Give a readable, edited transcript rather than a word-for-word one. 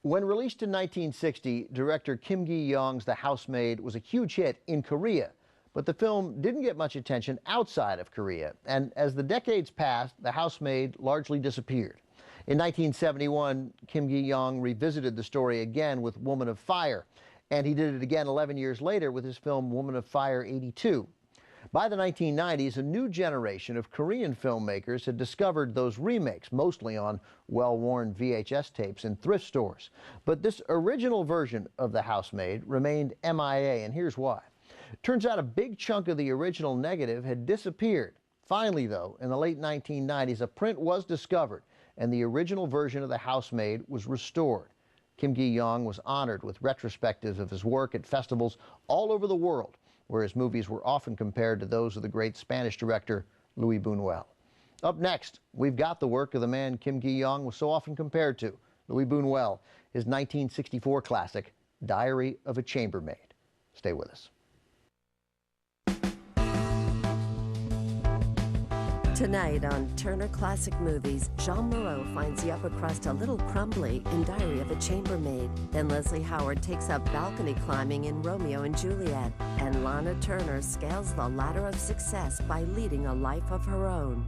When released in 1960, director Kim Gi-young's The Housemaid was a huge hit in Korea, but the film didn't get much attention outside of Korea, and as the decades passed, The Housemaid largely disappeared. In 1971, Kim Gi-young revisited the story again with Woman of Fire, and he did it again 11 years later with his film Woman of Fire 82. By the 1990s, a new generation of Korean filmmakers had discovered those remakes, mostly on well-worn VHS tapes in thrift stores. But this original version of The Housemaid remained MIA, and here's why. Turns out a big chunk of the original negative had disappeared. Finally, though, in the late 1990s, a print was discovered, and the original version of The Housemaid was restored. Kim Gi-young was honored with retrospectives of his work at festivals all over the world, where his movies were often compared to those of the great Spanish director Luis Buñuel. Up next, we've got the work of the man Kim Gi-young was so often compared to, Luis Buñuel, his 1964 classic, Diary of a Chambermaid. Stay with us. Tonight on Turner Classic Movies, Jean Moreau finds the upper crust a little crumbly in Diary of a Chambermaid. Then Leslie Howard takes up balcony climbing in Romeo and Juliet. And Lana Turner scales the ladder of success by leading a life of her own.